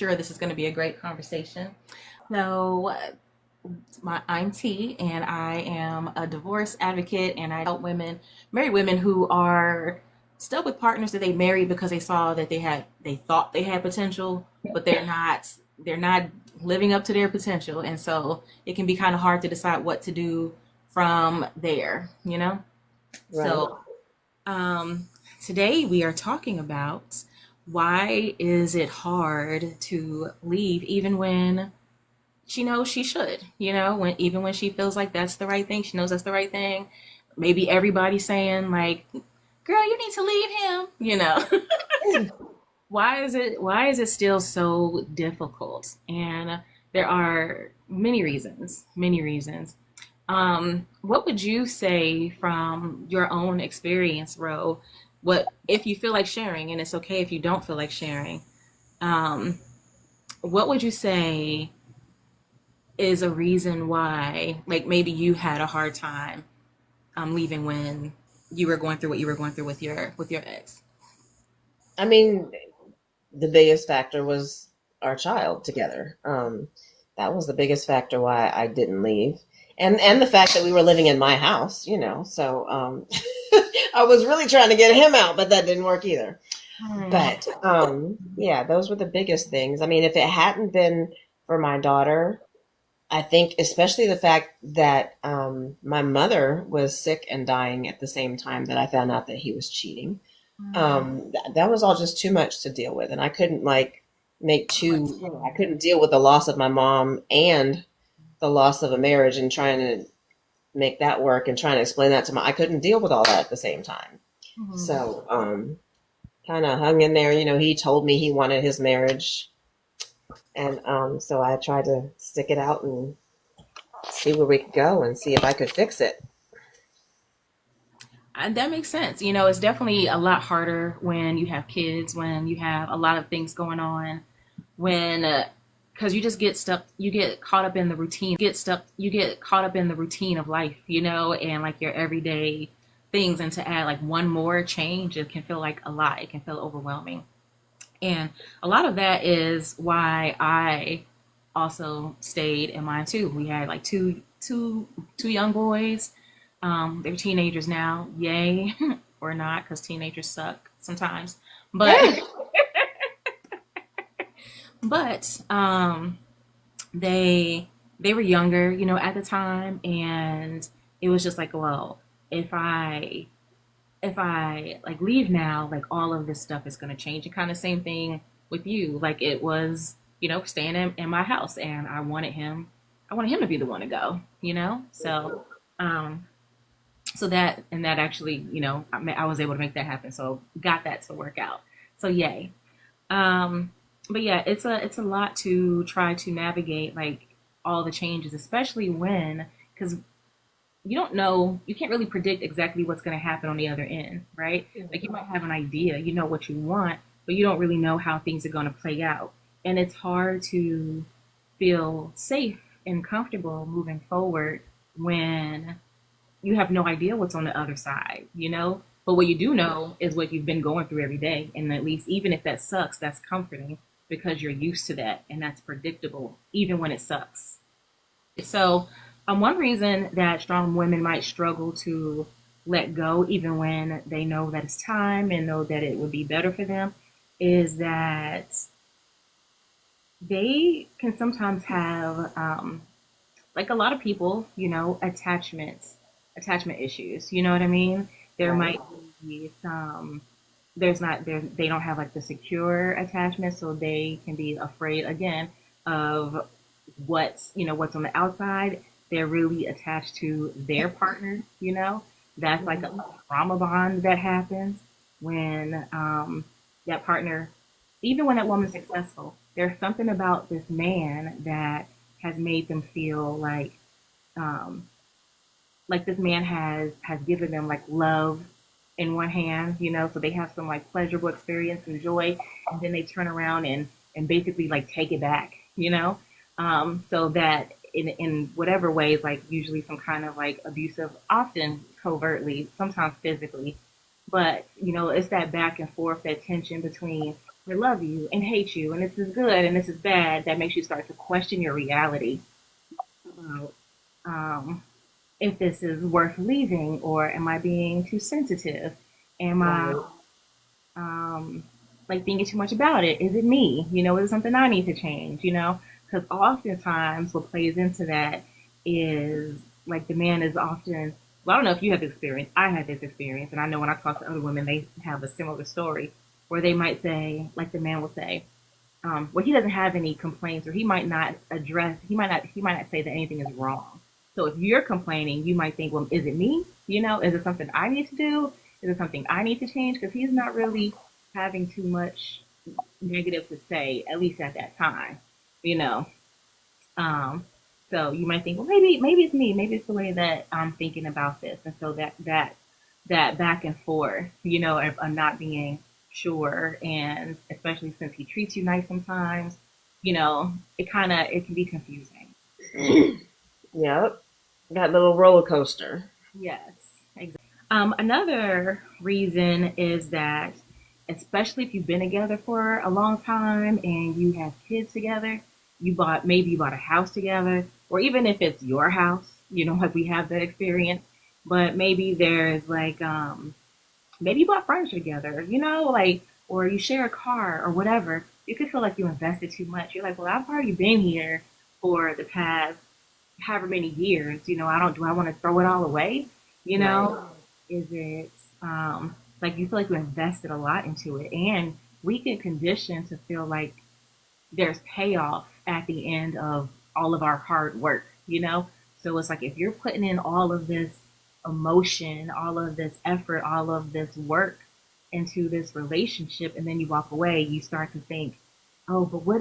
sure this is going to be a great conversation. So, I'm T, and I am a divorce advocate, and I help married women who are still with partners that they married because they saw that they thought they had potential, but they're not living up to their potential, and so it can be kind of hard to decide what to do from there. Right. So, um, today we are talking about why is it hard to leave even when she knows she should, even when she feels like that's the right thing, she knows that's the right thing. Maybe everybody's saying like, girl, you need to leave him. Why is it still so difficult? And there are many reasons. What would you say from your own experience, Ro? What if you feel like sharing, and it's okay if you don't feel like sharing? Um, what would you say is a reason why, like maybe you had a hard time leaving when you were going through what you were going through with your ex? I mean, the biggest factor was our child together. That was the biggest factor why I didn't leave. And the fact that we were living in my house, so I was really trying to get him out, but that didn't work either. Hmm. But yeah, those were the biggest things. I mean, if it hadn't been for my daughter, I think especially the fact that my mother was sick and dying at the same time that I found out that he was cheating. That was all just too much to deal with, and I couldn't like make two. I couldn't deal with the loss of my mom and the loss of a marriage and trying to make that work and trying to explain that to my. I couldn't deal with all that at the same time. Mhm. So kind of hung in there. He told me he wanted his marriage, and so I tried to stick it out and see where we could go and see if I could fix it. And that makes sense. It's definitely a lot harder when you have kids, when you have a lot of things going on, when because you just get stuck, you get caught up in the routine, you get caught up in the routine of life, and like your everyday things, and to add like one more change, it can feel like a lot. It can feel overwhelming. And a lot of that is why I also stayed in mine too. We had like two young boys. They're teenagers now, yay or not, because teenagers suck sometimes. But but they they were younger, at the time, and it was just like, well, if I like leave now, like all of this stuff is going to change. And kind of same thing with you. Like it was, staying in my house, and I wanted him to be the one to go, um, so that actually, I was able to make that happen. So got that to work out. So yay. Um, but yeah, it's a lot to try to navigate like all the changes, especially when because you can't really predict exactly what's going to happen on the other end, right? Like you might have an idea, you know what you want, but you don't really know how things are going to play out. And it's hard to feel safe and comfortable moving forward when you have no idea what's on the other side. But what you do know is what you've been going through every day. And at least, even if that sucks, that's comforting because you're used to that and that's predictable, even when it sucks. So, one reason that strong women might struggle to let go, even when they know that it's time and know that it would be better for them, is that they can sometimes have, like a lot of people, attachment issues. You know what I mean? There Right. might be some. There's not there. They don't have like the secure attachment, so they can be afraid again of what's on the outside. They're really attached to their partner. That's like a trauma bond that happens when that partner, even when that woman's successful, there's something about this man that has made them feel um, like this man has given them like love in one hand, so they have some like pleasurable experience and joy, and then they turn around and basically like take it back, so that in whatever ways, like usually some kind of like abusive, often covertly, sometimes physically, but it's that back and forth, that tension between or love you and hate you, and this is good and this is bad, that makes you start to question your reality about um, if this is worth leaving, or am I being too sensitive? Am I Right. like thinking too much about it? Is it me? Is it something I need to change? Because oftentimes what plays into that is like the man is often, well, I don't know if you have this experience. I had this experience, and I know when I talk to other women, they have a similar story where they might say, like the man will say, well, he doesn't have any complaints, or he might not say that anything is wrong. So if you're complaining, you might think, well, is it me? Is it something I need to do? Is it something I need to change? Because he's not really having too much negative to say, at least at that time, you know. Um, so you might think, well, maybe it's me. Maybe it's the way that I'm thinking about this, and so that back and forth, of not being sure, and especially since he treats you nice sometimes, it can be confusing. Yep. That little roller coaster. Yes, exactly. Another reason is that, especially if you've been together for a long time and you have kids together, maybe you bought a house together, or even if it's your house, like we have that experience. But maybe there's like maybe you bought furniture together, like, or you share a car or whatever. You could feel like you invested too much. You're like, well, I've already been here for the past however many years. Do I want to throw it all away? You Right. know, is it like you feel like you invested a lot into it, and we get conditioned to feel like there's payoff at the end of all of our hard work, So it's like if you're putting in all of this emotion, all of this effort, all of this work into this relationship, and then you walk away, you start to think, oh, but what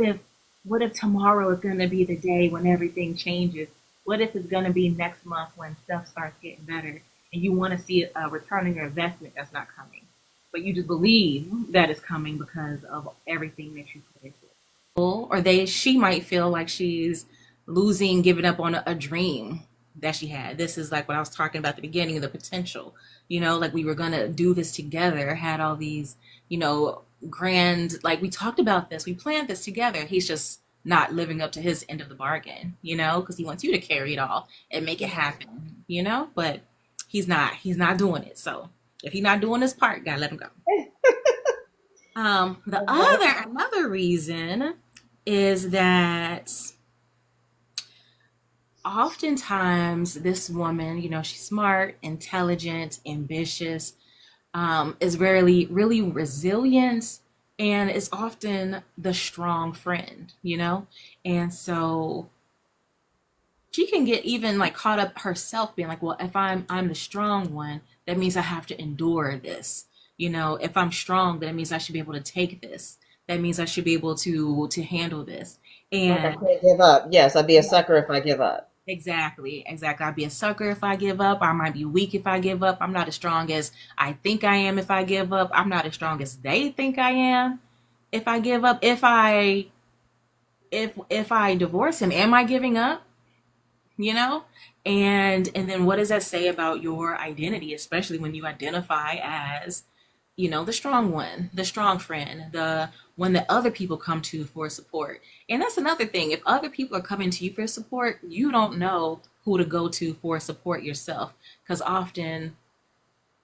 if tomorrow is going to be the day when everything changes? What if it's going to be next month when stuff starts getting better, and you want to see a return on your investment that's not coming, but you just believe that it's coming because of everything that you put into it. Or she might feel like she's losing, giving up on a dream that she had. This is like what I was talking about at the beginning of the potential. Like we were gonna do this together, had all these, grand, like we talked about this, we planned this together. He's just not living up to his end of the bargain, because he wants you to carry it all and make it happen, but he's not doing it. So if he's not doing his part, gotta let him go. The Okay. other another reason is that oftentimes this woman, she's smart, intelligent, ambitious, is really resilient, and is often the strong friend, and so she can get even like caught up herself being like, well, if I'm the strong one, that means I have to endure this. If I'm strong, that means I should be able to take this. That means I should be able to handle this. Like I And can't give up. Yes, I'd be a sucker if I give up. exactly. I'd be a sucker if I give up. I might be weak if I give up. I'm not as strong as I think I am if I give up. I'm not as strong as they think I am if I give up. If I divorce him, am I giving up? you know and then what does that say about your identity, especially when you identify as the strong one, the strong friend, the one that other people come to for support. And that's another thing. If other people are coming to you for support, you don't know who to go to for support yourself, because often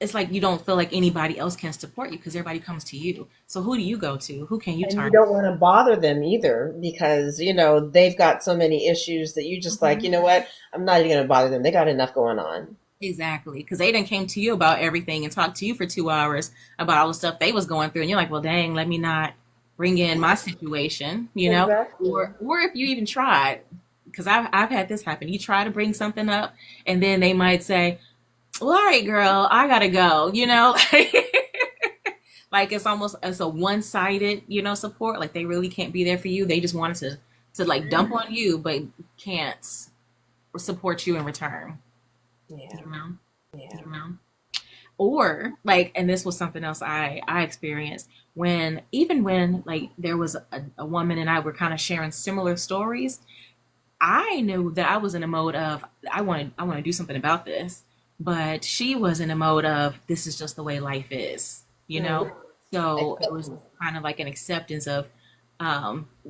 it's like you don't feel like anybody else can support you because everybody comes to you. So who do you go to? Who can you And you turn don't want to bother them either because, they've got so many issues that you just like, to? you know what? I'm not even going to bother them. They got enough going on. Exactly, because they didn't came to you about everything and talked to you for 2 hours about all the stuff they was going through, and you're like, well, dang, let me not bring in my situation, Exactly. or if you even tried, because I've had this happen. You try to bring something up, and then they might say, well, all right, girl, I gotta go, like it's a one sided, support. Like they really can't be there for you. They just wanted to like dump on you, but can't support you in return, Yeah. you know. Yeah. You know? Or like, and this was something else I experienced when, even when like there was a woman and I were kind of sharing similar stories. I knew that I was in a mode of I want to do something about this, but she was in a mode of this is just the way life is, Mm. So it was Acceptance. kind of like an acceptance of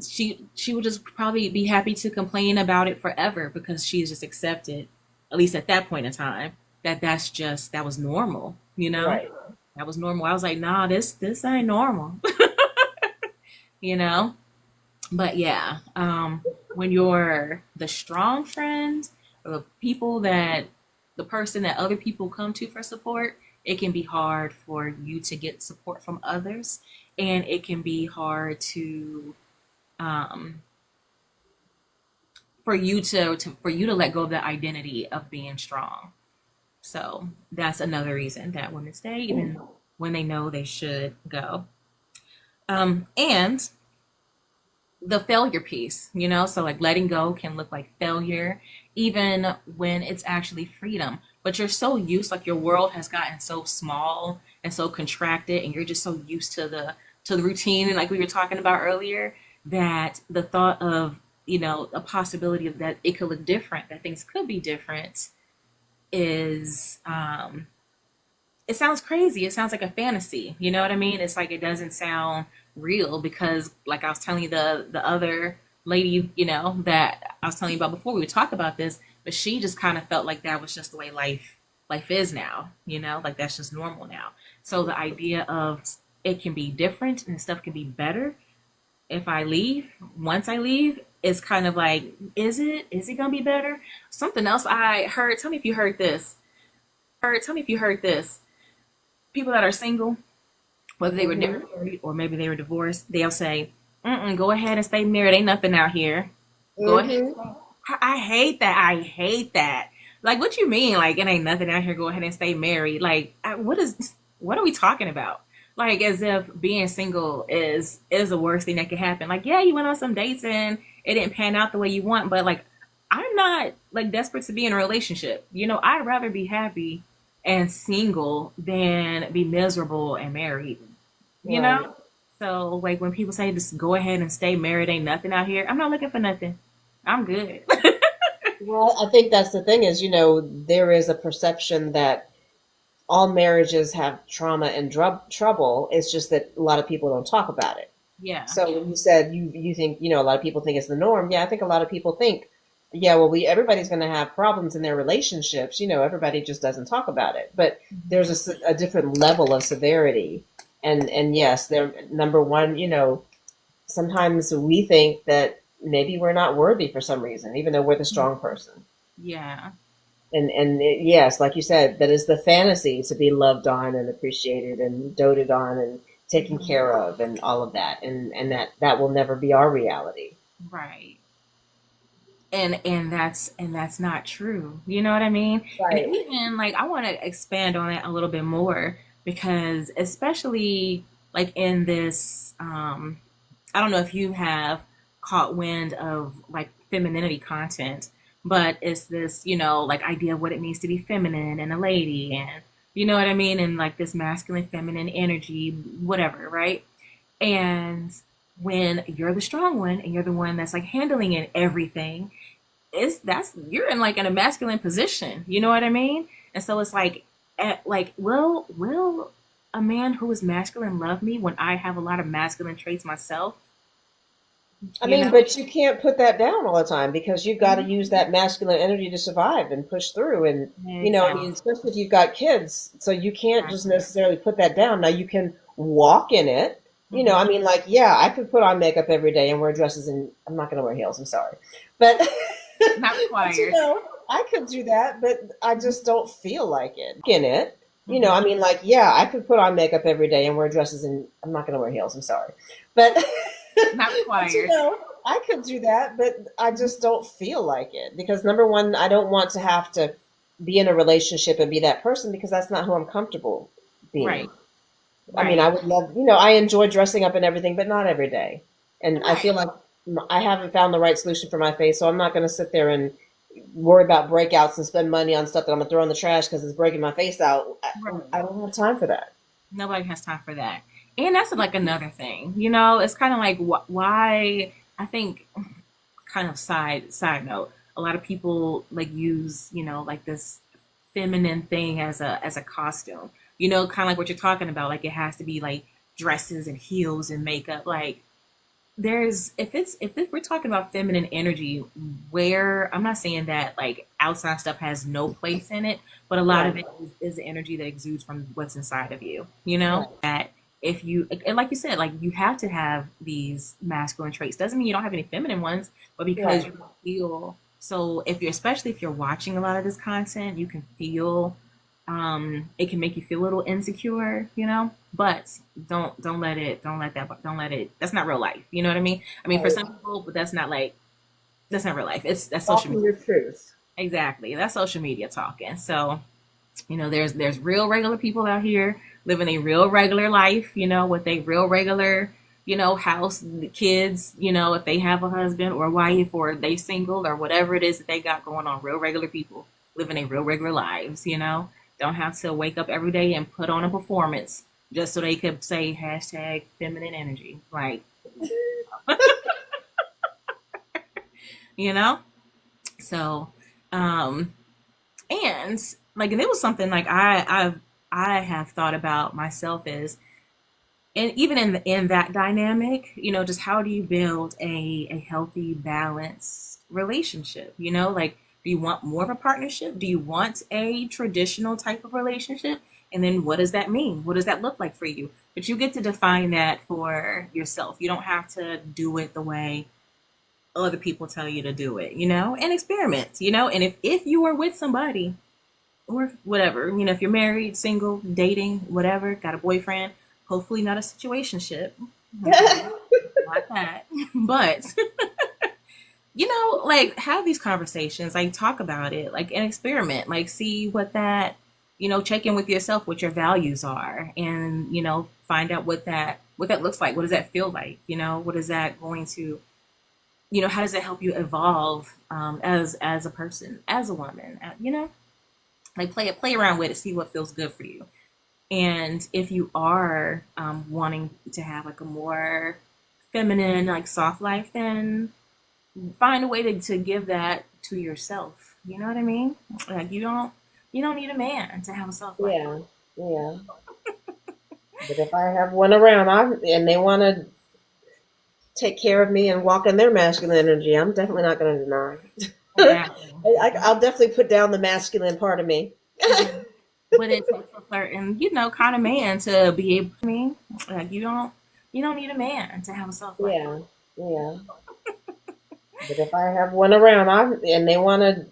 she would just probably be happy to complain about it forever because she's just accepted, at least at that point in time, that that was normal, you know? Right. That was normal. I was like, nah, this ain't normal, you know? But yeah, when you're the strong friend or the person that other people come to for support, it can be hard for you to get support from others, and it can be hard um, for you to let go of the identity of being strong. So that's another reason that women stay, even when they know they should go. And the failure piece, so like letting go can look like failure, even when it's actually freedom. But you're so used, like your world has gotten so small and so contracted, and you're just so used to the routine, and like we were talking about earlier, that the thought of a possibility of that it could look different, that things could be different, is it sounds crazy. It sounds like a fantasy. You know what I mean? It's like it doesn't sound real because, like I was telling you, the other lady, that I was telling you about before we would talk about this, but she just kind of felt like that was just the way life is now. Like that's just normal now. So the idea of it can be different and stuff can be better if I leave. Once I leave, it's kind of like, is it gonna be better? Something else I heard. Tell me if you heard this. Tell me if you heard this. People that are single, whether they were never Mm-hmm. married or maybe they were divorced, they'll say, go ahead and stay married. Ain't nothing out here. Go ahead. Mm-hmm. I hate that. I hate that. Like, what you mean? Like, it ain't nothing out here. Go ahead and stay married. Like, what are we talking about? Like, as if being single is the worst thing that could happen. Like, yeah, you went on some dates and it didn't pan out the way you want, but like, I'm not like desperate to be in a relationship. I'd rather be happy and single than be miserable and married. You Right. know? So like when people say just go ahead and stay married, ain't nothing out here. I'm not looking for nothing. I'm good. Well, I think that's the thing is, there is a perception that all marriages have trauma and trouble. It's just that a lot of people don't talk about it. Yeah. So when you said you think, a lot of people think it's the norm. Yeah, I think a lot of people think, yeah, well, everybody's going to have problems in their relationships. Everybody just doesn't talk about it. But there's a different level of severity. And yes, they're number one, sometimes we think that maybe we're not worthy for some reason, even though we're the strong person. Yeah. Yes, like you said, that is the fantasy to be loved on and appreciated and doted on and taken care of and all of that. And that will never be our reality. Right. And that's not true. You know what I mean? And Right. even like I want to expand on it a little bit more because especially like in this I don't know if you have caught wind of like femininity content, but it's this, like idea of what it means to be feminine and a lady, and you know what I mean? And like this masculine, feminine energy, whatever, right? And when you're the strong one and you're the one that's like handling it everything, you're in a masculine position. You know what I mean? And so it's like will a man who is masculine love me when I have a lot of masculine traits myself? I You mean, know? but you can't put that down all the time because you've got to use that masculine energy to survive and push through. And, I Exactly. mean, especially if you've got kids, so you can't just necessarily put that down. Now, you can walk in it. Mhm. I mean, like, yeah, I could put on makeup every day and wear dresses, and I'm not going to wear heels. I'm sorry. But, Not but, required. I could do that, but I just don't feel like it. In it. Mhm. I mean, like, yeah, I could put on makeup every day and wear dresses, and I'm not going to wear heels. I'm sorry. But, Not but required. I could do that, but I just don't feel like it because number one, I don't want to have to be in a relationship and be that person because that's not who I'm comfortable being. Right. I mean, Right. I would love, I enjoy dressing up and everything, but not every day. And I feel Right. like I haven't found the right solution for my face, so I'm not going to sit there and worry about breakouts and spend money on stuff that I'm going to throw in the trash because it's breaking my face out. I Right. don't have time for that. Nobody has time for that. And that's like another thing. It's kind of like why I think kind of side note. A lot of people like use like this feminine thing as a costume. Kind of like what you're talking about. Like it has to be like dresses and heels and makeup. Like there's if we're talking about feminine energy, where I'm not saying that like outside stuff has no place in it, but a lot of Right. it is the energy that exudes from what's inside of you. You know Right. that if you and like you said, like you have to have these masculine traits. Doesn't mean you don't have any feminine ones, but because Right. you feel so if you're especially if you're watching a lot of this content, you can feel it can make you feel a little insecure, you know, but don't let it that's not real life, you know what I mean? I mean for Right. some people, but that's not like that's not real life. That's social Talking media. your truth. Exactly, that's social media talking. So you know there's real regular people out here living a real regular life, you know, with a real regular, you know, house, the kids, you know, if they have a husband or wife or they single or whatever it is that they got going on. Real regular people living a real regular lives, you know, don't have to wake up every day and put on a performance just so they could say hashtag feminine energy, like, you know. So um and like and it was something like I have thought about myself is and even in that dynamic, you know, just how do you build a healthy, balanced relationship? You know, like do you want more of a partnership? Do you want a traditional type of relationship? And then what does that mean? What does that look like for you? But you get to define that for yourself. You don't have to do it the way other people tell you to do it, you know, and experiment, you know. And if you are with somebody or whatever, you know, if you're married, single, dating, whatever, got a boyfriend, hopefully not a situationship, okay, not that, but you know, like have these conversations, like talk about it, like an experiment, like see what that, you know, check in with yourself, what your values are, and you know, find out what that looks like. What does that feel like? You know, what is that going to, you know, how does that help you evolve as a person, as a woman, you know, like play around with it, see what feels good for you. And if you are wanting to have like a more feminine, like soft life, then find a way to give that to yourself. You know what I mean? Like you don't need a man to have a soft life. Yeah. Yeah. But if I have one around, and they want to take care of me and walk in their masculine energy, I'm definitely not going to deny. Exactly. I'll definitely put down the masculine part of me. But it takes a certain, you know, kind of man to be able. I mean, like you don't need a man to have a soft life. Yeah. Yeah. But if I have one around, and they want to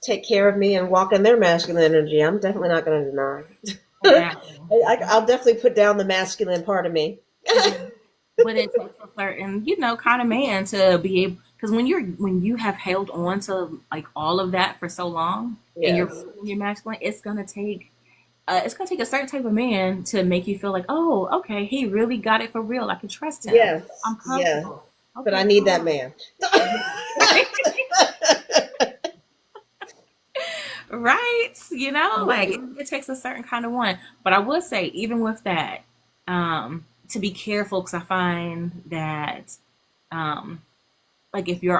take care of me and walk in their masculine energy, I'm definitely not going to deny. Exactly. I'll definitely put down the masculine part of me. But it takes a certain, you know, kind of man to be able. Because when you have held on to like all of that for so long, and Yes. you're masculine, it's gonna take a certain type of man to make you feel like, oh, okay, he really got it for real. I can trust him. Yes. I'm Yeah. comfortable. But I Okay, need that cool. man. Right? You know, like it takes a certain kind of one. But I would say, even with that, to be careful because I find that, um, like if you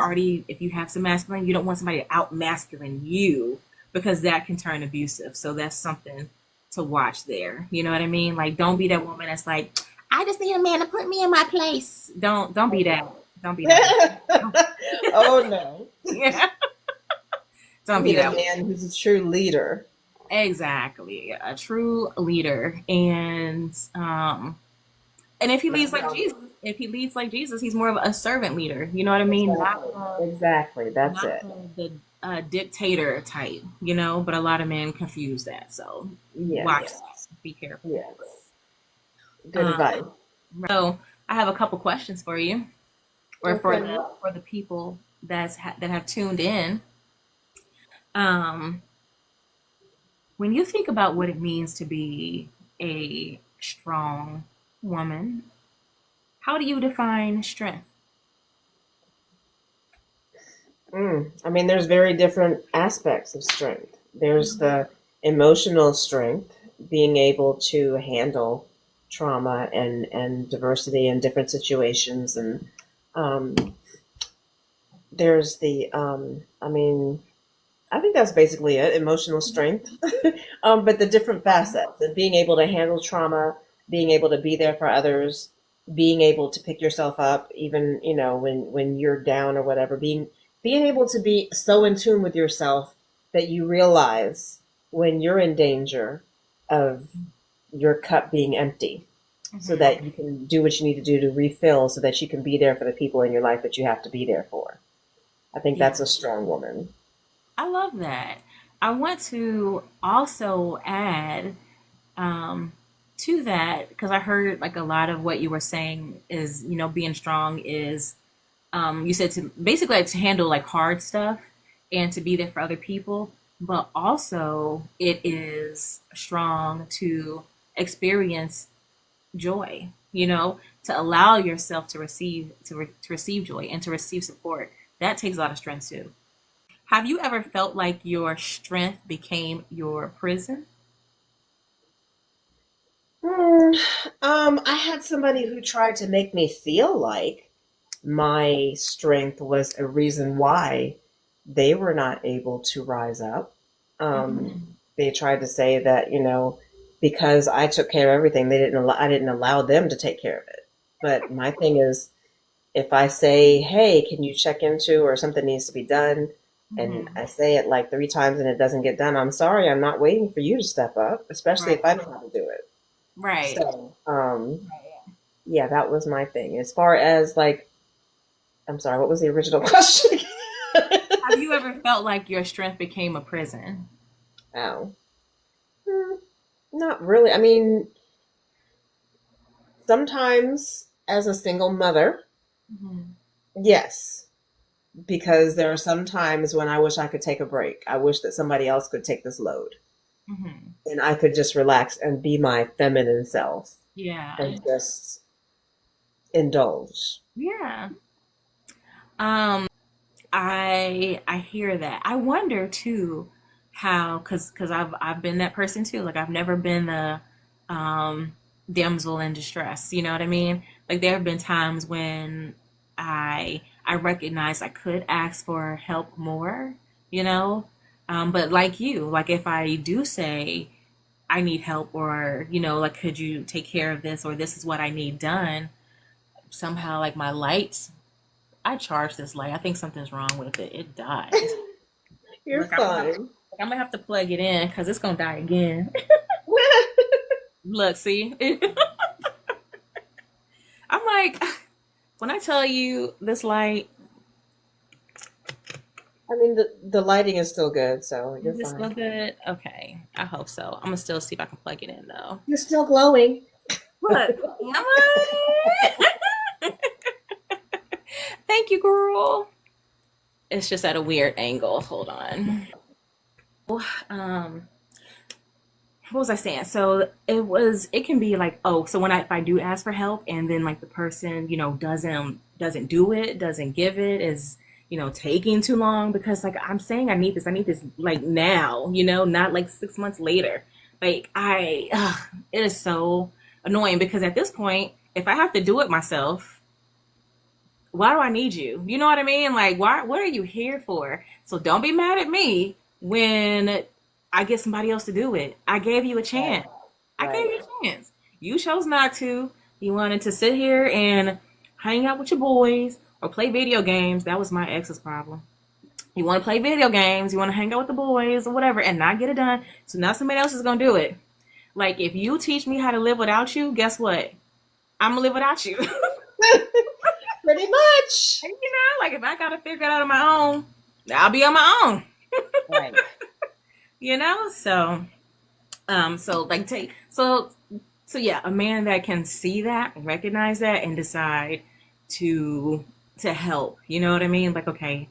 have some masculine, you don't want somebody to out masculine you because that can turn abusive. So that's something to watch there. You know what I mean? Like, don't be that woman that's like, I just need a man to put me in my place. Don't be that. Don't be that. Oh no. Yeah. You Don't be need a that. man who's a true leader. Exactly, a true leader, and if he leads like Jesus, he's more of a servant leader. You know what I mean? Exactly. Exactly. That's Not it. the dictator type. You know, but a lot of men confuse that. So watch Yes. that. Be careful. Yes. Good Um, advice. so I have a couple questions for you, or Okay. for the people that have tuned in. Um, when you think about what it means to be a strong woman, how do you define strength? I mean, there's very different aspects of strength. There's the emotional strength, being able to handle trauma and diversity in different situations. And um, there's I mean, I think that's basically it, emotional strength. But the different facets and being able to handle trauma, being able to be there for others, being able to pick yourself up, even, when you're down or whatever, being able to be so in tune with yourself that you realize when you're in danger of your cup being empty, so Hmm. that you can do what you need to do to refill, so that you can be there for the people in your life that you have to be there for. I think Yeah, that's a strong woman. I love that. I want to also add um, to that because I heard like a lot of what you were saying is, being strong is, you said to basically like to handle like hard stuff and to be there for other people, but also it is strong to experience joy, to allow yourself to receive joy and to receive support. That takes a lot of strength too. Have you ever felt like your strength became your prison? Hmm. I had somebody who tried to make me feel like my strength was a reason why they were not able to rise up. Hmm. They tried to say that, because I took care of everything, I didn't allow them to take care of it. But my thing is, if I say, "Hey, can you check into," or something needs to be done, and Hmm. I say it like 3 times and it doesn't get done, I'm sorry, I'm not waiting for you to step up, especially Right. if I know how to do it. Right. So, yeah, that was my thing. As far as like, I'm sorry, what was the original question? Have you ever felt like your strength became a prison? Oh, hmm, not really. I mean, sometimes as a single mother, Hmm. yes, because there are some times when I wish I could take a break. I wish that somebody else could take this load Hmm. and I could just relax and be my feminine self Yeah. and just indulge. Yeah. I hear that. I wonder too how because I've been that person too. Like I've never been the um damsel in distress. You know what I mean? Like there have been times when I recognized I could ask for help more. You know, but like you, like if I do say I need help or like could you take care of this or this is what I need done, somehow like my lights I charged this light. I think something's wrong with it. It died. You're Look, fine. I'm gonna have to plug it in because it's gonna die again. Look, see, I'm like, when I tell you this light I mean, the lighting is still good, so you're is this still fine. good? Okay, I hope so. I'm gonna still see if I can plug it in though. You're still glowing. What? Am I? Thank you, girl. It's just at a weird angle. Hold on. Um, what was I saying? So it can be like, oh, so when if I do ask for help and then like the person, doesn't do it, doesn't give it, is, taking too long because like I'm saying I need this like now, not like 6 months later. Like it is so annoying because at this point, if I have to do it myself, why do I need you? You know what I mean? Like, why? What are you here for? So don't be mad at me when I get somebody else to do it. I gave you a Right, chance. I gave right. you a chance. You chose not to. You wanted to sit here and hang out with your boys or play video games. That was my ex's problem. You want to play video games, you want to hang out with the boys or whatever, and not get it done. So now somebody else is gonna do it. Like if you teach me how to live without you, guess what? I'm gonna live without you. Pretty much. Like if I gotta figure it out on my own, I'll be on my own. Right. So so like take so yeah, a man that can see that, recognize that, and decide to help. You know what I mean? Like okay,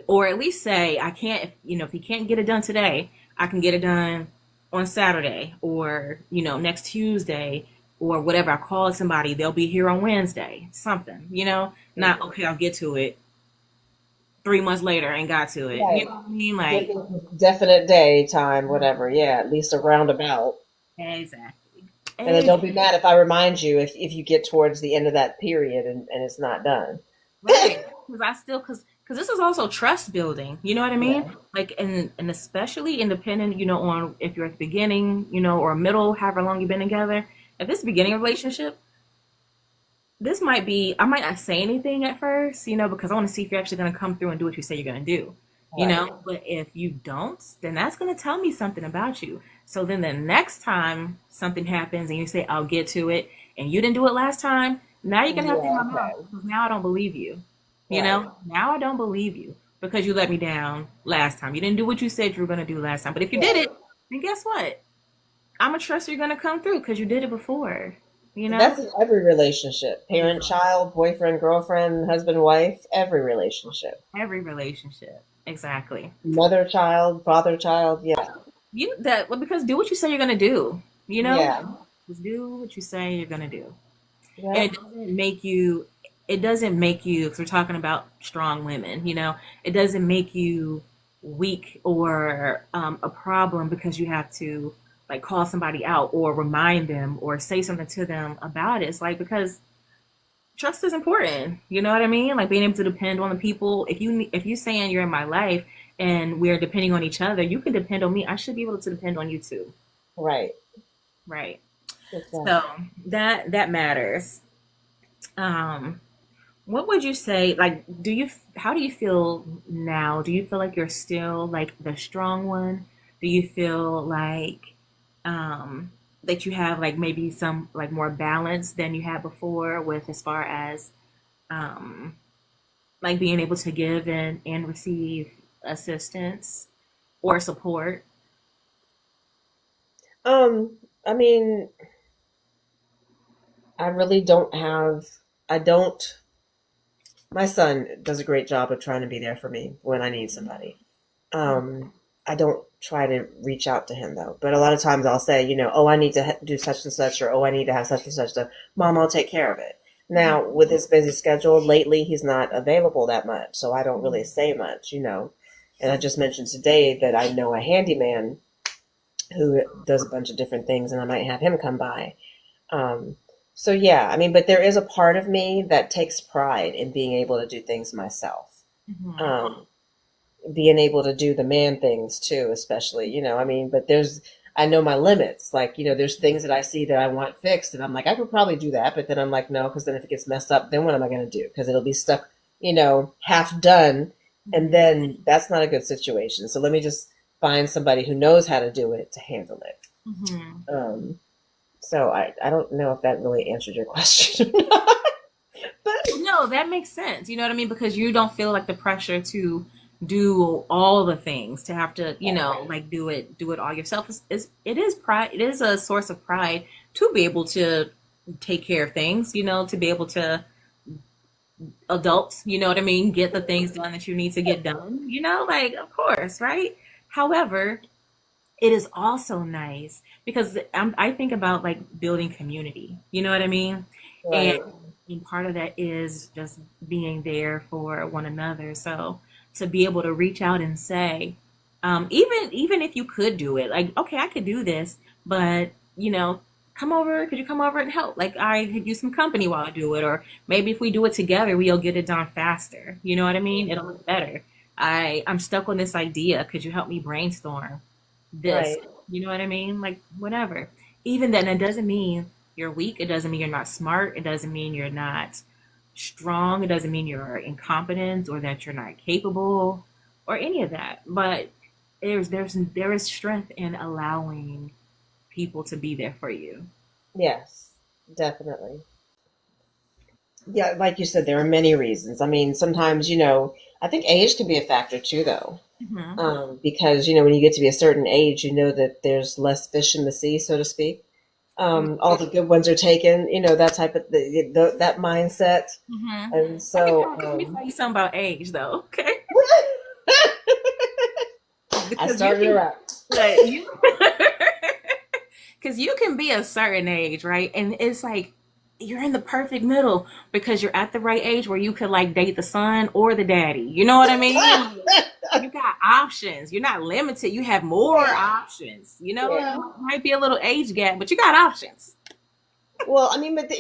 or at least say I can't. If he can't get it done today, I can get it done on Saturday or next Tuesday or whatever. I call somebody, they'll be here on Wednesday. Something. Not okay. I'll get to it 3 months later and got to it. You Right. know what I mean? Give Like them definite day, time, whatever. Yeah, at least a roundabout. exactly. And then don't Exactly. be mad if I remind you if you get towards the end of that period and it's not done. Right. Because because this is also trust building. You know what I mean? Yeah. Like and especially independent. On if you're at the beginning, or middle, however long you've been together. If this beginning of a relationship, this might be, I might not say anything at first, because I want to see if you're actually going to come through and do what you say you're going to do, Right. But if you don't, then that's going to tell me something about you. So then the next time something happens and you say, I'll get to it, and you didn't do it last time, now you're going to have to in Yeah. my mouth Okay. because now I don't believe you. Right. Now I don't believe you because you let me down last time. You didn't do what you said you were going to do last time. But if you did Right. it, then guess what? I'm going to trust you're going to come through because you did it before, you know? That's in every relationship. Parent, child, boyfriend, girlfriend, husband, wife, every relationship. Every relationship. Exactly. Mother, child, father, child. Yeah. Well, because do what you say you're gonna do. You know, Yeah. just do what you say you're gonna do, and Yep. it doesn't make you. It doesn't make you. Because we're talking about strong women. It doesn't make you weak or a problem because you have to like call somebody out or remind them or say something to them about it. It's like because trust is important. You know what I mean? Like being able to depend on the people. If you saying you're in my life and we're depending on each other, you can depend on me. I should be able to depend on you too. Right. Right. So Exactly. that matters. Um, what would you say? Like, how do you feel now? Do you feel like you're still like the strong one? Do you feel like um, that you have like maybe some like more balance than you had before with as far as um, like being able to give and receive assistance or support? I mean, I really don't have, I don't, my son does a great job of trying to be there for me when I need somebody. I don't try to reach out to him though, but a lot of times I'll say, oh, I need to do such and such, or oh, I need to have such and such stuff. Mom, I'll take care of it. Now, with his busy schedule lately, he's not available that much, so I don't really say much. And I just mentioned today that I know a handyman who does a bunch of different things, and I might have him come by. Um, so yeah, I mean, but there is a part of me that takes pride in being able to do things myself. Mm-hmm. Um, Being able to do the man things too, especially. I mean, but I know my limits. Like, there's things that I see that I want fixed, and I'm like, I could probably do that, but then I'm like, no, because then if it gets messed up, then what am I going to do? Because it'll be stuck, half done, and then that's not a good situation. So let me just find somebody who knows how to do it to handle it. Mm-hmm. Um, so I don't know if that really answered your question or not, but No, that makes sense. You know what I mean? Because you don't feel like the pressure to do all the things, to have to, like do it all yourself. It is pride. It is a source of pride to be able to take care of things, to be able to adults, you know what I mean, get the things done that you need to get done, like of course, right? However, it is also nice because I think about like building community. You know what I mean? And, right. and part of that is just being there for one another. So to be able to reach out and say, even if you could do it, like okay, I could do this, but come over. Could you come over and help? Like I could use some company while I do it, or maybe if we do it together, we'll get it done faster. You know what I mean? It'll look better. I'm stuck on this idea. Could you help me brainstorm this? Right. You know what I mean? Like whatever. Even then, it doesn't mean you're weak. It doesn't mean you're not smart. It doesn't mean you're not strong. It doesn't mean you're incompetent or that you're not capable or any of that. But there is strength in allowing people to be there for you. Yes, definitely. Yeah, like you said, there are many reasons. I mean, sometimes, I think age can be a factor too, though. Hmm. Because, when you get to be a certain age, you know that there's less fish in the sea, so to speak. All the good ones are taken, that type of, that mindset. Hmm. And Let me so, let me tell you something about age, though, okay? I Because you started can, around. like, because you can be a certain age, right? And it's like you're in the perfect middle because you're at the right age where you could like date the son or the daddy. You know what I mean? You got options. You're not limited. You have more options. Yeah. Might be a little age gap, but you got options. Well, I mean, but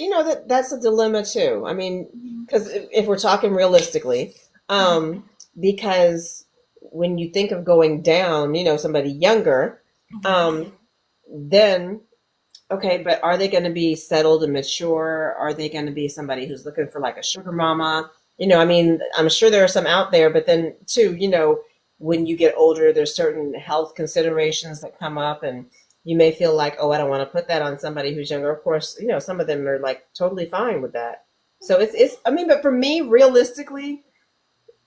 that's a dilemma too. I mean, because if we're talking realistically, um, because when you think of going down, somebody younger, Hmm. um, then Okay, but are they going to be settled and mature? Are they going to be somebody who's looking for like a sugar mama? I mean, I'm sure there are some out there, but then too, when you get older, there's certain health considerations that come up, and you may feel like, oh, I don't want to put that on somebody who's younger. Of course, some of them are like totally fine with that. So I mean, but for me, realistically,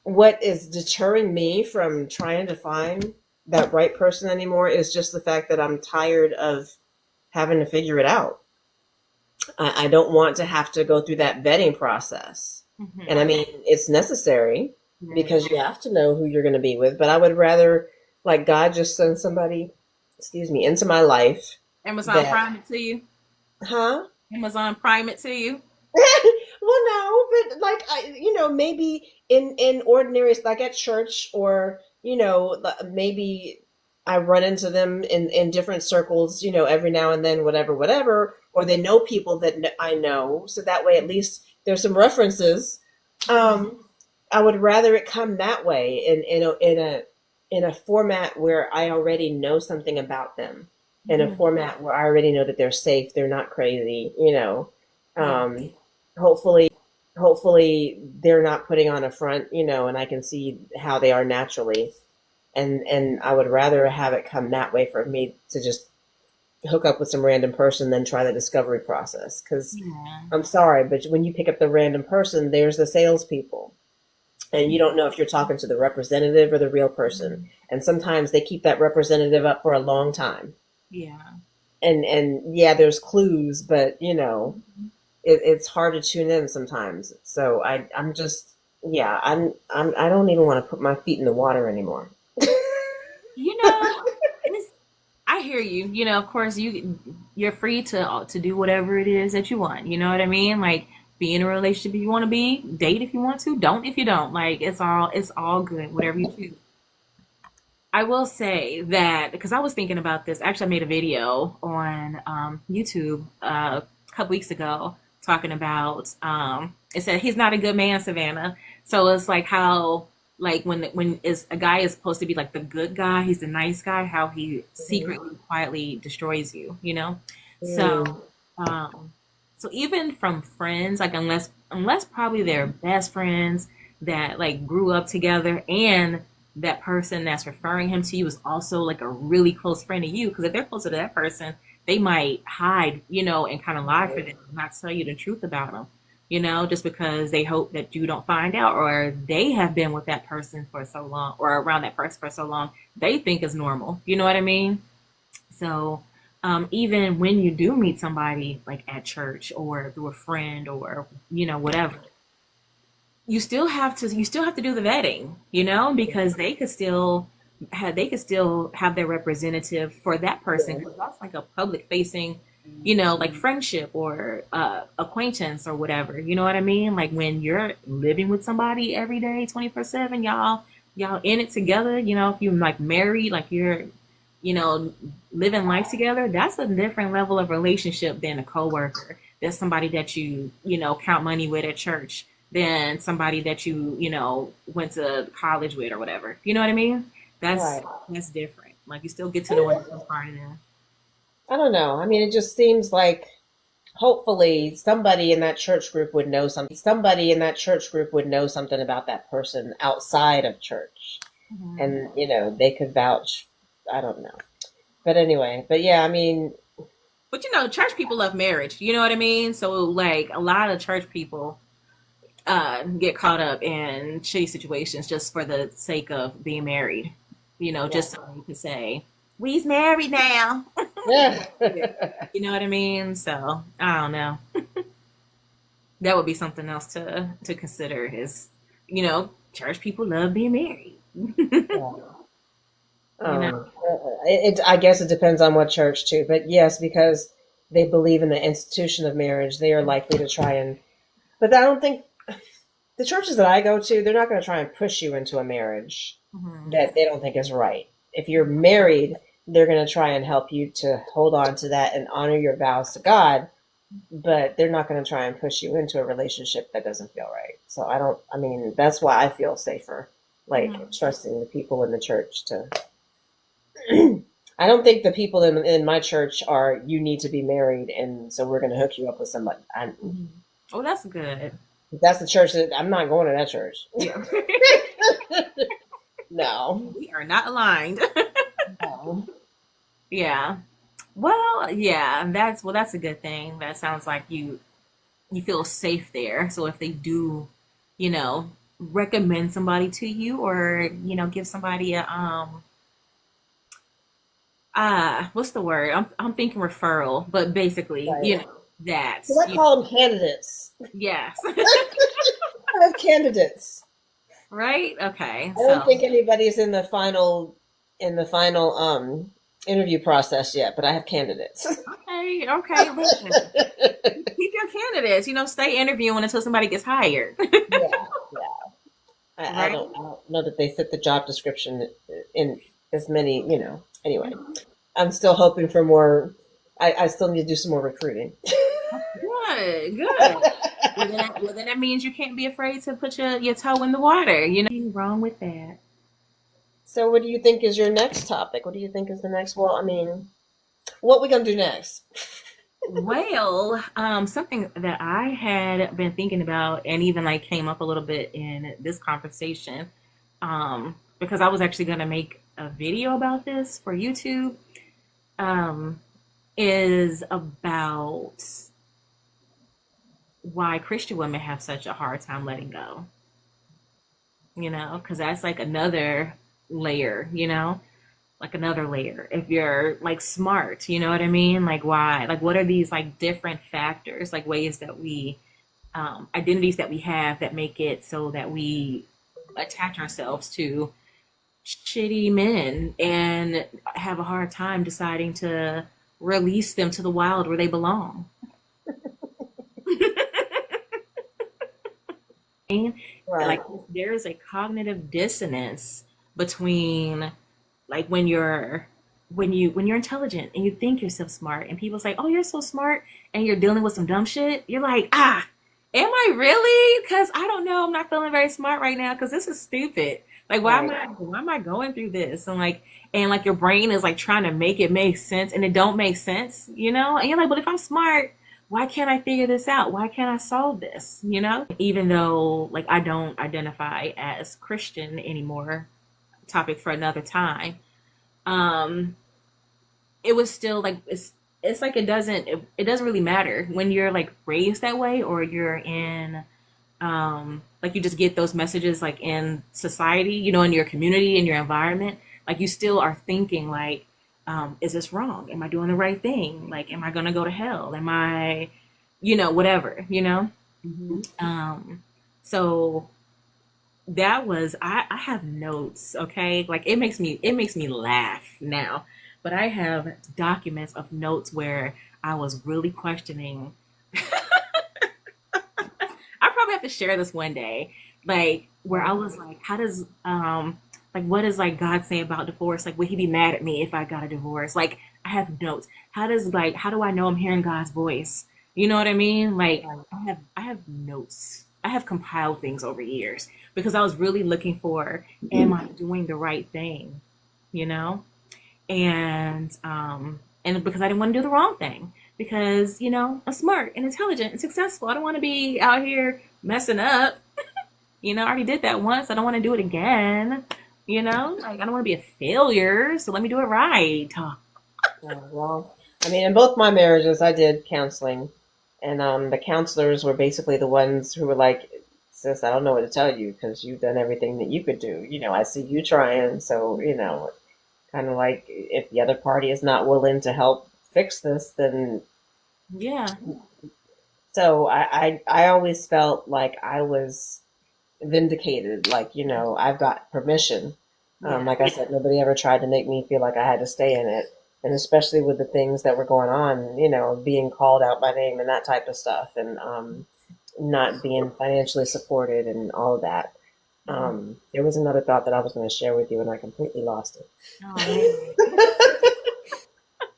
what is deterring me from trying to find that right person anymore is just the fact that I'm tired of having to figure it out. I don't want to have to go through that vetting process. And I Mm-hmm. mean, it's necessary Right. because you have to know who you're going to be with. But I would rather, like, God just send somebody, excuse me, into my life Amazon that, Prime it to you. huh? Amazon Prime it to you. Well, no, but like maybe in ordinary, like at church, or maybe I run into them in different circles, every now and then, whatever, whatever, or they know people that I know, so that way at least there's some references. Mhm. Um, I would rather it come that way in a format where I already know something about them, in a Mhm. format where I already know that they're safe, they're not crazy. Yeah. Um, hopefully they're not putting on a front, and I can see how they are naturally. And I would rather have it come that way for me to just hook up with some random person than try the discovery process. Because Yeah. I'm sorry, but when you pick up the random person, there's the salespeople, and you don't know if you're talking to the representative or the real person. And sometimes they keep that representative up for a long time. Yeah. And yeah, there's clues, but it's hard to tune in sometimes. So I'm just, yeah, I don't even want to put my feet in the water anymore. You know, it's, I hear you. Of course, you're free to do whatever it is that you want. You know what I mean? Like, be in a relationship if you want to be, date if you want to, don't if you don't. Like, it's all good, whatever you choose. I will say that because I was thinking about this. Actually, I made a video on YouTube a couple weeks ago talking about. It said he's not a good man, Savannah. So it's like how like when is a guy is supposed to be like the good guy, he's the nice guy. How he Mhm. secretly, quietly destroys you. So Mm. um, so even from friends, like unless probably they're best friends that like grew up together and that person that's referring him to you is also like a really close friend of you. Because if they're closer to that person, they might hide, and kind of lie for them, not tell you the truth about them, just because they hope that you don't find out, or they have been with that person for so long, or around that person for so long, they think is normal. You know what I mean? So, even when you do meet somebody like at church or through a friend or whatever, you still have to do the vetting, because they could still have their representative for that person, Yeah. because that's like a public facing, like friendship or acquaintance or whatever. You know what I mean? Like when you're living with somebody every day, 24/7, y'all in it together. If you're like married, like you're you know living life together, that's a different level of relationship than a coworker. There's somebody that you count money with at church than somebody that went to college with or whatever. You know what I mean? That's Right. that's different. Like you still get to know another part of them. I don't know. I mean, it just seems like hopefully somebody in that church group would know something. Somebody in that church group would know something about that person outside of church. Mhm. And, they could vouch. I don't know. But anyway, but yeah, I mean, But church people love marriage. You know what I mean? So like a lot of church people get caught up in shitty situations just for the sake of being married. yeah. Just so you can say, we's married now. Yeah. Yeah. You know what I mean? So I don't know. That would be something else to consider is, church people love being married. Yeah. you know? I guess it depends on what church too, but yes, because they believe in the institution of marriage, they are likely to try and. But I don't think the churches that I go to, they're not going to try and push you into a marriage Mhm. that they don't think is right. If you're married, they're going to try and help you to hold on to that and honor your vows to God, but they're not going to try and push you into a relationship that doesn't feel right. So I mean, that's why I feel safer, like Mhm. trusting the people in the church to I don't think the people in my church are, you need to be married, and so we're going to hook you up with somebody. Mhm. Oh, that's good. That's the church that I'm not going to that church. Yeah. No. We are not aligned. No. Yeah. Well, yeah, that's a good thing. That sounds like you feel safe there. So if they do, you know, recommend somebody to you or, give somebody a what's the word? I'm thinking referral, but basically, Right. that, So I call them candidates. yes. I have candidates. Right? Okay. I don't So, think anybody's in the final interview process yet, but I have candidates. okay, okay, listen. Keep your candidates, stay interviewing until somebody gets hired. Yeah, yeah. I Right? don't know that they fit the job description in as many, Anyway, I'm still hoping for more. I still need to do some more recruiting. Good, good. Well, then that means you can't be afraid to put your toe in the water. Nothing wrong with that. So, what do you think is your next topic? What do you think is the next? Well, I mean, what we gonna do next? Well, something that I had been thinking about and even like came up a little bit in this conversation, because I was actually gonna make a video about this for YouTube, um, is about why Christian women have such a hard time letting go. Because that's like another layer, like another layer. If you're like smart, you know what I mean? Like why? Like what are these like different factors, like ways that we, identities that we have that make it so that we attach ourselves to shitty men and have a hard time deciding to release them to the wild where they belong. Right, Like there's a cognitive dissonance between like when you're intelligent and you think you're so smart and people say, "Oh, you're so smart," and you're dealing with some dumb shit. You're like, am I really? Because I don't know. I'm not feeling very smart right now because this is stupid. Like, right, why am I going through this? And like your brain is like trying to make it make sense and it don't make sense, And you're like, but if I'm smart, why can't I figure this out? Why can't I solve this? Even though like I don't identify as Christian anymore, topic for another time. Um, it was still like it's like it doesn't really matter when you're like raised that way or you're in like you just get those messages like in society, in your community, in your environment, like you still are thinking like, is this wrong? Am I doing the right thing? Like, am I gonna go to hell? Am I, whatever, hmm So that was I have notes, okay? Like it makes me laugh now. But I have documents of notes where I was really questioning. I probably have to share this one day. Like where I was like, how does like what does like God say about divorce? Like would he be mad at me if I got a divorce? Like I have notes. How do I know I'm hearing God's voice? You know what I mean? Like I have notes. I have compiled things over years because I was really looking for, am I doing the right thing? You know? And because I didn't want to do the wrong thing. Because, I'm smart and intelligent and successful. I don't want to be out here messing up. I already did that once. I don't want to do it again. Like I don't want to be a failure. So let me do it right. Well, I mean, in both my marriages, I did counseling, and the counselors were basically the ones who were like, "Sis, I don't know what to tell you because you've done everything that you could do. I see you trying, so kind of like if the other party is not willing to help fix this, then Yeah. so I always felt like I was vindicated, like I've got permission. Yeah. Like I said, nobody ever tried to make me feel like I had to stay in it, and especially with the things that were going on, being called out by name and that type of stuff, and not being financially supported and all of that. There was another thought that I was going to share with you, and I completely lost it. Oh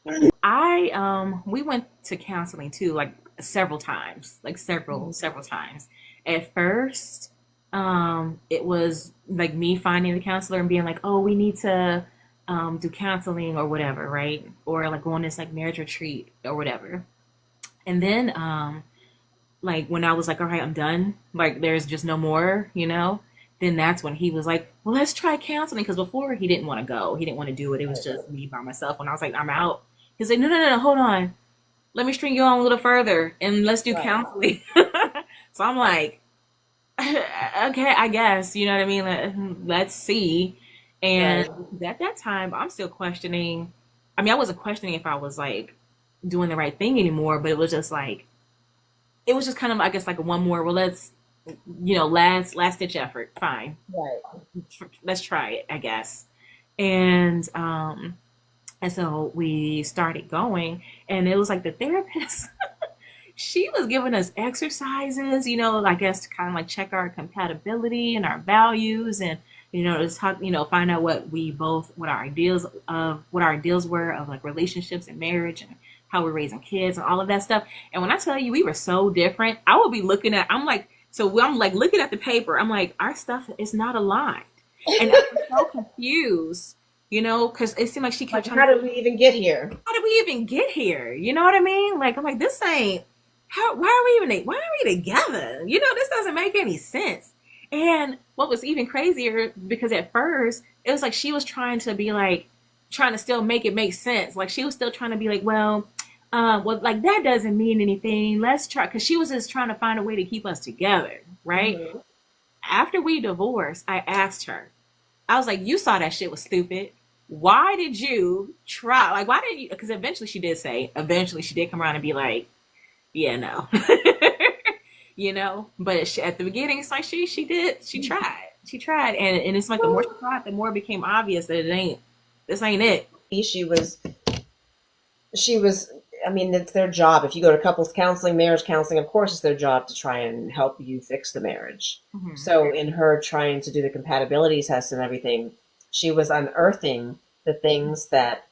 man. We went to counseling too, like several times, like several times. At first, it was like me finding the counselor and being like, "Oh, we need to do counseling or whatever, right? Or like go on this like marriage retreat or whatever. And then like when I was like, all right, I'm done, like there's just no more, then that's when he was like, well, let's try counseling. Because before he didn't want to go, he didn't want to do it. It was just me by myself. When I was like, I'm out, he's like, no, no, no, no, hold on, let me string you on a little further and let's do Right. counseling. So I'm like, okay, I guess, you know what I mean? Let's see. And Right. at that time, I'm still questioning. I mean, I wasn't questioning if I was like doing the right thing anymore, but it was just like, it was just kind of, I guess, like a one more, well, let's, last ditch effort. Fine. Right. Let's try it, I guess. And so we started going, and it was like the therapist, she was giving us exercises, I guess to kind of like check our compatibility and our values, and to talk, find out what our ideals were of like relationships and marriage, and how we're raising kids and all of that stuff. And when I tell you we were so different, I would be I'm like looking at the paper, I'm like, our stuff is not aligned, and I was so confused, because it seemed like she kept Like, trying how to, did we even get here? how did we even get here? You know what I mean? Like, I'm like, this ain't how. Why are we together? This doesn't make any sense. And what was even crazier, because at first it was like she was trying to be like, trying to still make it make sense. Like she was still trying to be like, well, like that doesn't mean anything. Let's try, because she was just trying to find a way to keep us together, right? Hmm. After we divorced, I asked her, I was like, you saw that shit was stupid. Why did you try? Like, why did you? Because eventually she did come around and be like, yeah, no. But at the beginning, it's like she tried. And it's like the more she tried, the more it became obvious that this ain't it. She was, she was, I mean, it's their job. If you go to couples counseling, marriage counseling, of course, it's their job to try and help you fix the marriage. Mm-hmm. So, in her trying to do the compatibility test and everything, she was unearthing the things that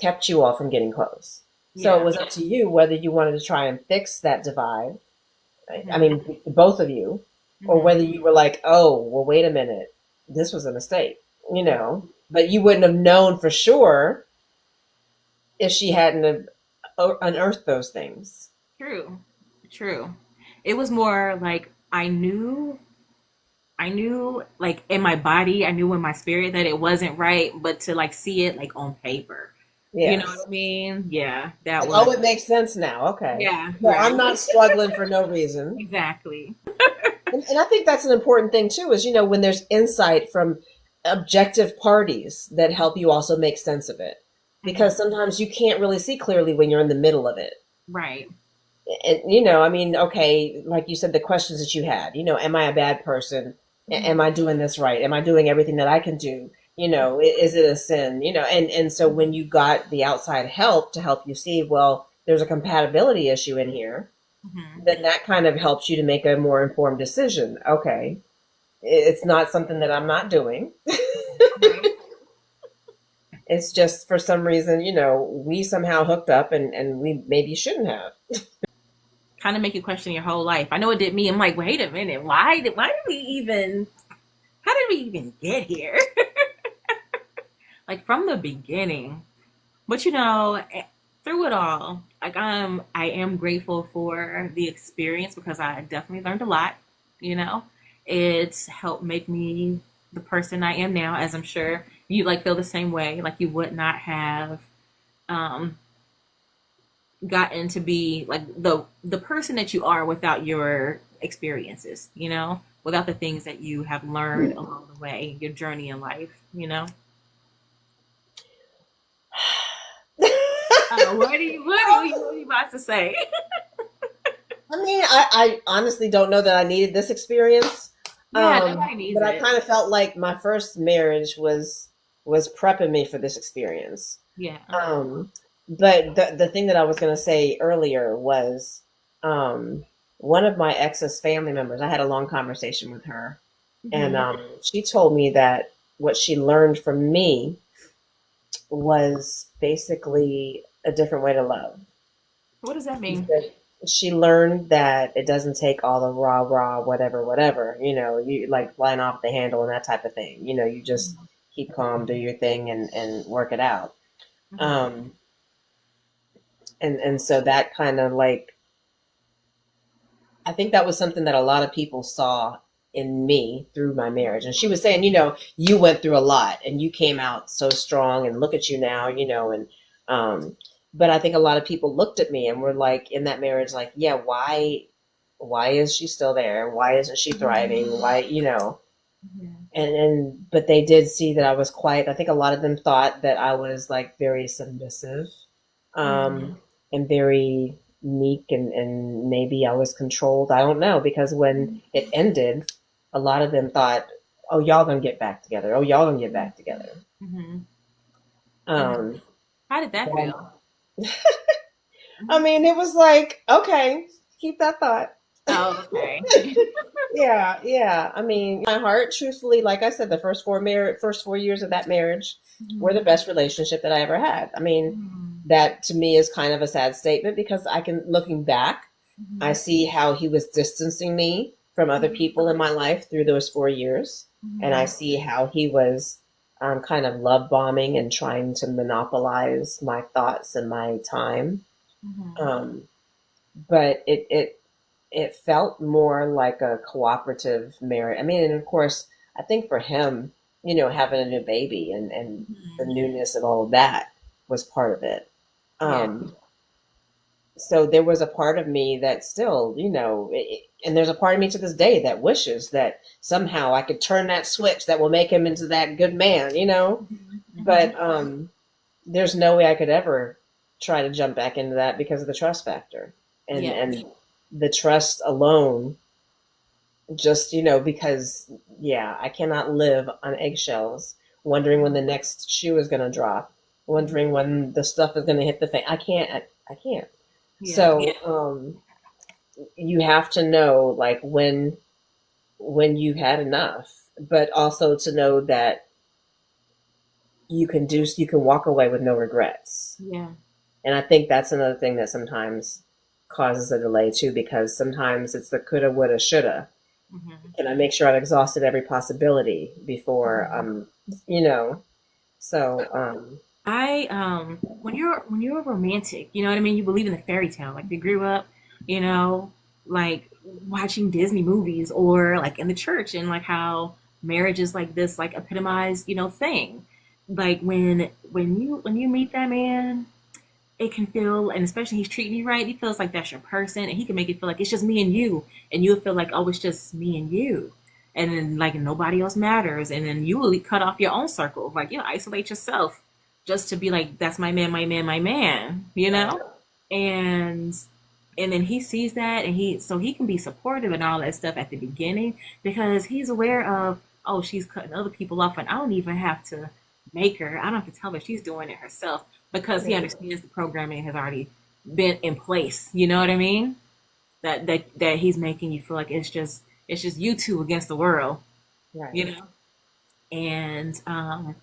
kept you all from getting close. So, it Yeah. was up to you whether you wanted to try and fix that divide. I Mm-hmm. mean, both of you, or Mm-hmm. whether you were like, oh, well, wait a minute, this was a mistake, but you wouldn't have known for sure if she hadn't have unearthed those things. True. True. It was more like I knew like in my body, I knew in my spirit that it wasn't right, but to like see it like on paper. You know Yes. what I mean? Yeah, that Like, was, oh, it makes sense now. Okay. yeah, So right. I'm not struggling for no reason. Exactly. And I think that's an important thing too, is, when there's insight from objective parties that help you also make sense of it. Hmm. Because sometimes you can't really see clearly when you're in the middle of it. Right. And I mean, okay, like you said, the questions that you had, am I a bad person? Am Hmm. I doing this right? Am I doing everything that I can do? Is it a sin? And so when you got the outside help to help you see, well, there's a compatibility issue in here, Hmm. then that kind of helps you to make a more informed decision. Okay, it's not something that I'm not doing. Right. It's just for some reason, we somehow hooked up, and we maybe shouldn't have. Kind of make you question your whole life. I know it did me. I'm like, wait a minute, why did we even how did we even get here? Like from the beginning. But through it all, like I am grateful for the experience, because I definitely learned a lot, you know. It's helped make me the person I am now, as I'm sure you like feel the same way. Like you would not have um gotten to be like the person that you are without your experiences, without the things that you have learned along the way, your journey in life. What are you about to say? I mean, I honestly don't know that I needed this experience. Yeah, nobody needs But I it. kind of felt like my first marriage was prepping me for this experience. Yeah. Um, but the thing that I was going to say earlier was, um, one of my ex's family members. I had a long conversation with her, and Hmm. she told me that what she learned from me was basically a different way to love. What does that She mean? said she learned that it doesn't take all the rah rah whatever whatever, you like flying off the handle and that type of thing. You just keep calm, do your thing, and work it out. Mhm. Um, and so that kind of like, I think that was something that a lot of people saw in me through my marriage. And she was saying, you went through a lot and you came out so strong and look at you now, and um but I think a lot of people looked at me and were like in that marriage like, yeah, why is she still there? Why isn't she thriving? Why, Mhm. and but they did see that I was quiet. I think a lot of them thought that I was like very submissive, um, Mhm. and very meek, and maybe I was controlled. I don't know, because when it ended, a lot of them thought, "Oh, y'all gonna get back together. Oh, y'all gonna get back together." Mhm. And Um, how did that but, feel? I Mhm. mean, it was like, okay, keep that thought. Oh, okay. Yeah, yeah. I mean, my heart, truthfully, like I said, the first 4 years of that marriage were the Mhm. best relationship that I ever had. I mean, Mhm. that to me is kind of a sad statement because looking back, I Mhm. see how he was distancing me from other people in my life through those 4 years, and I Mhm. see how he was kind of love bombing and trying to monopolize my thoughts and my time. Mhm. Um, but it felt more like a cooperative marriage. I mean, and of course, I think for him, having a new baby and the Mhm. newness of all of that was part of it. Yeah. So there was a part of me that still, and there's a part of me to this day that wishes that somehow I could turn that switch that will make him into that good man. Mhm. Mhm. But there's no way I could ever try to jump back into that because of the trust factor and Yes. and the trust alone. Just because yeah, I cannot live on eggshells, wondering when the next shoe is going to drop, Mhm. wondering when the stuff is going to hit the fan. I can't. Yeah. So you have to know like when you've had enough, but also to know that you can walk away with no regrets. Yeah. And I think that's another thing that sometimes causes a delay too, because sometimes it's the coulda, woulda, shoulda. Mhm. Can I make sure I've exhausted every possibility before Mhm. you know? So I when you're romantic, you know what I mean? You believe in the fairy tale. Like you grew up, you know, like watching Disney movies or like in the church and like how marriage is like this like epitomized, thing. Like when you meet that man, it can feel, and especially he's treating you right, he feels like that's your person, and he can make it feel like it's just me and you, and you'll feel like, oh, it's just me and you, and then like nobody else matters, and then you will cut off your own circle, like isolate yourself, just to be like, that's my man, my man, my man, right, and and then he sees that, and he can be supportive and all that stuff at the beginning because he's aware of, oh, she's cutting other people off, and I don't even have to make her, I don't have to tell her, she's doing it herself because he right, understands the programming has already been in place. You know what I mean? That he's making you feel like it's just you two against the world. You right, know,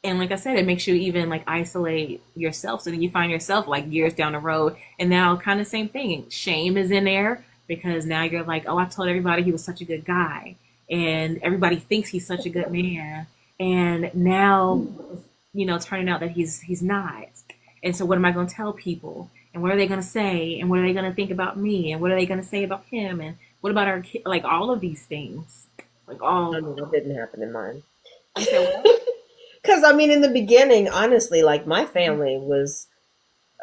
and like I said, it makes you even like isolate yourself. So then you find yourself like years down the road, and now kind of same thing. Shame is in there because now you're like, oh, I told everybody he was such a good guy, and everybody thinks he's such a good man, and now turning out that he's not. And so what am I going to tell people? And what are they going to say? And what are they going to think about me? And what are they going to say about him? And what about our kid? Like all of these things, like I all. mean, that didn't happen in mine. You said what? Because I mean, in the beginning, honestly, like my family was,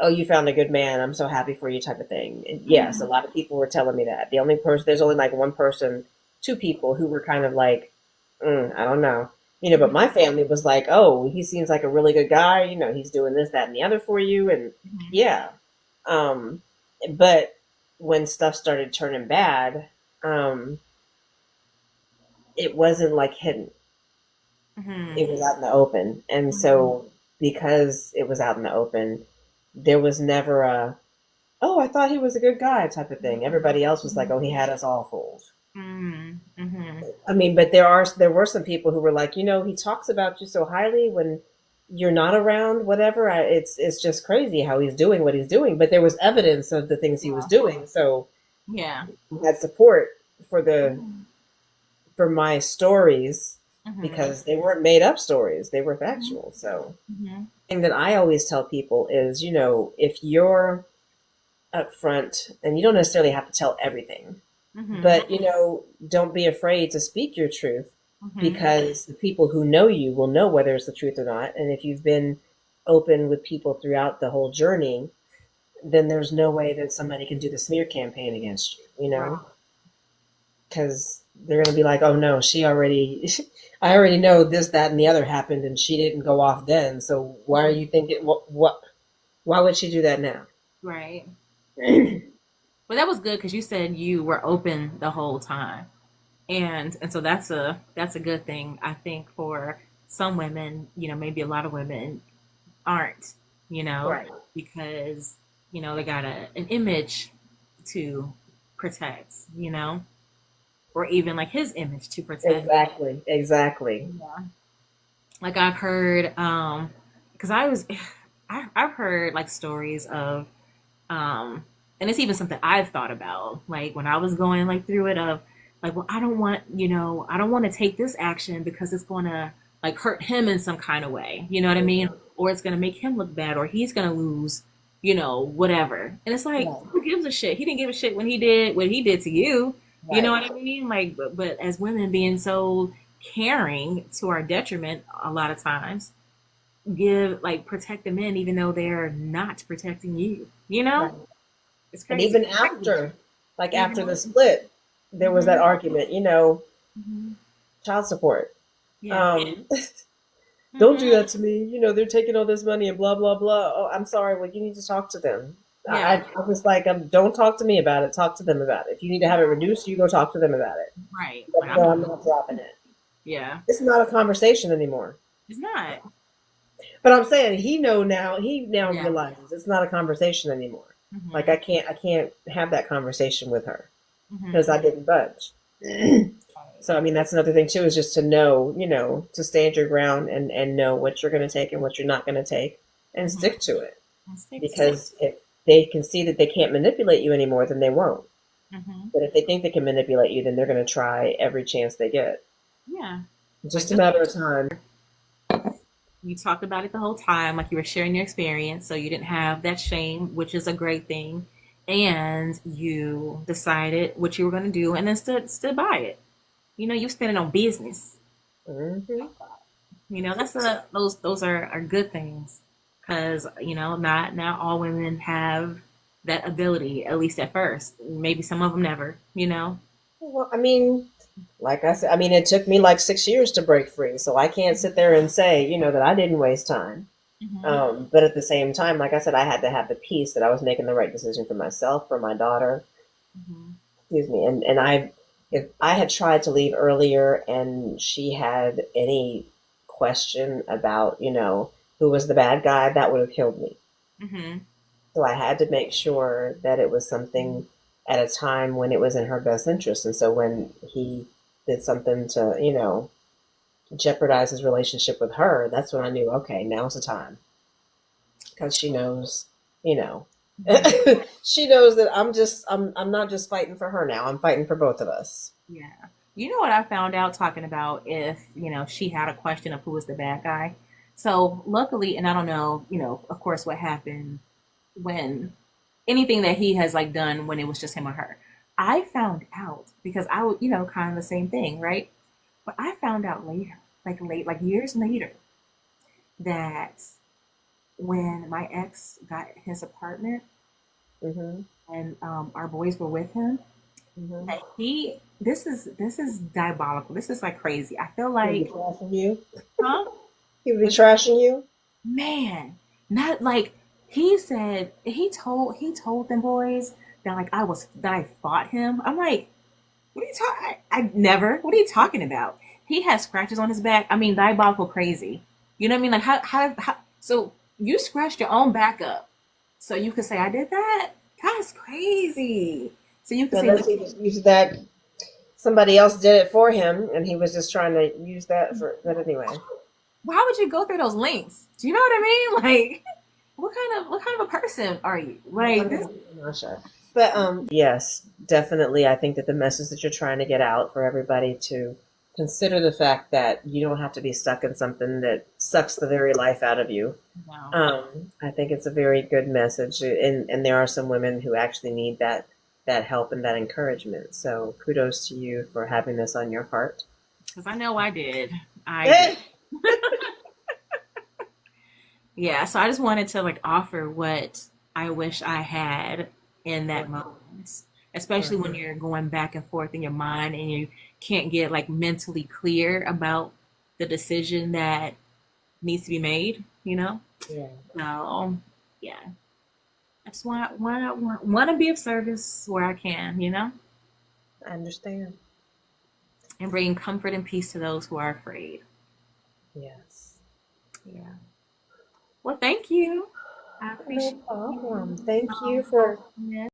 "Oh, you found a good man. I'm so happy for you," type of thing. And yes, a Mm-hmm. lot of people were telling me that. There's only like one person, two people who were kind of like, I don't know, But my family was like, "Oh, he seems like a really good guy. He's doing this, that, and the other for you." And yeah, um, but when stuff started turning bad, um, it wasn't like hidden. Mm-hmm. It was out in the open. And Mm-hmm. so because it was out in the open, there was never a, "Oh, I thought he was a good guy," type of thing. Everybody else was like, "Oh, he had us all fooled." Mm-hmm. Mm-hmm. I mean, but there were some people who were like, he talks about you so highly when you're not around, whatever. It's just crazy how he's doing what he's doing. But there was evidence of the things he was Yeah. doing, so Yeah. I had support for the for my stories. Mm-hmm. because they weren't made up stories, they were Mm-hmm. factual. So, Mm-hmm. thing that I always tell people is, if you're upfront, and you don't necessarily have to tell everything, Mm-hmm. but don't be afraid to speak your truth, Mm-hmm. because the people who know you will know whether it's the truth or not. And if you've been open with people throughout the whole journey, then there's no way that somebody can do the smear campaign against you, Right. because they're going to be like, oh no, I already know this, that, and the other happened, and she didn't go off then. So why are you thinking, why would she do that now? Right. But that was good because you said you were open the whole time. And so that's a good thing, I think, for some women, maybe a lot of women aren't, you know, Right. because, they got an image to protect, or even like his image to protect. Exactly. Exactly. Yeah. Like I've heard, because I've heard like stories of, and it's even something I've thought about, like when I was going like through it of, like, well, I don't want to take this action because it's going to like hurt him in some kind of way, you know what I mean? Or it's going to make him look bad, or he's going to lose, whatever. And it's like, Right. who gives a shit? He didn't give a shit when he did what he did to you. You know Right. what I mean? Like, but as women being so caring to our detriment, a lot of times, protect the men even though they're not protecting you. Right. It's And crazy. even after, like after the Mm-hmm. split, there was that Mm-hmm. argument, Mm-hmm. child support. Yeah. Um, don't do Mm-hmm. that to me. They're taking all this money and blah, blah, blah. Oh, I'm sorry. Well, you need to talk to them. Yeah. I was like, don't talk to me about it. Talk to them about it. If you need to have it reduced, you go talk to them about it. Right. But Like I'm no, not. I'm not dropping it. Yeah. It's not a conversation anymore. It's not. But I'm saying he now Yeah. realizes it's not a conversation anymore. Like Mm-hmm. I can't have that conversation with her because Mm-hmm. I didn't budge. So I mean that's another thing too, is just to know, to stand your ground and know what you're going to take and what you're not going to take, and Mm-hmm. stick to it. And stick to it. Because if they can see that they can't manipulate you anymore, then they won't. Mm-hmm. But if they think they can manipulate you, then they're going to try every chance they get. Yeah. It's Like just a just matter of time. you talked about it the whole time, like you were sharing your experience, so you didn't have that shame, which is a great thing. And you decided what you were going to do, and then stood by it. You standing on business. Hmm. That's those are good things because not all women have that ability, at least at first. Maybe some of them never. Well, I mean, like I said, I mean, it took me like 6 years to break free, so I can't sit there and say, that I didn't waste time. Hmm. But at the same time, like I said, I had to have the peace that I was making the right decision for myself, for my daughter. Hmm. Excuse me. And if I had tried to leave earlier and she had any question about, who was the bad guy, that would have killed me. Hmm. So I had to make sure that it was something at a time when it was in her best interest. And so when he did something to, jeopardize his relationship with her, that's when I knew, okay, now's the time. Because she knows, you know, Hmm. she knows that I'm not just fighting for her now. I'm fighting for both of us. Yeah. You know what I found out talking about if she had a question of who was the bad guy. So luckily, and I don't know, of course, what happened when anything that he has like done when it was just him or her. I found out because I would, kind of the same thing, right? But I found out later, like years later, that when my ex got his apartment Hmm. and our boys were with him, Hmm. that this is diabolical. This is like crazy. I feel He would be like, trashing you. huh? He would be trashing you. Man, not like he told them boys that I fought him. I'm like, what are you talking? I never. What are you talking about? He has scratches on his back. I mean, diabolical crazy. You know what I mean? Like how so you scratched your own back up, so you could say I did that. That's crazy. So you could say, Unless he just used that somebody else did it for him and he was just trying to use that for, but anyway. why would you go through those links? Do you know what I mean? Like, what kind of a person are you? Like this. I'm not sure. But yes, definitely I think that the message that you're trying to get out for everybody to consider the fact that you don't have to be stuck in something that sucks the very life out of you. No. I think it's a very good message, and there are some women who actually need that help and that encouragement. So kudos to you for having this on your heart. Because I know I did. I did. Yeah, so I just wanted to like offer what I wish I had in that moment, especially when you're going back and forth in your mind and you can't get like mentally clear about the decision that needs to be made, you know? Yeah, So, yeah, I just want to be of service where I can, you know, I understand. and bring comfort and peace to those who are afraid. Yes. Yeah. Well, thank you. I No appreciate problem. you Thank you for talking.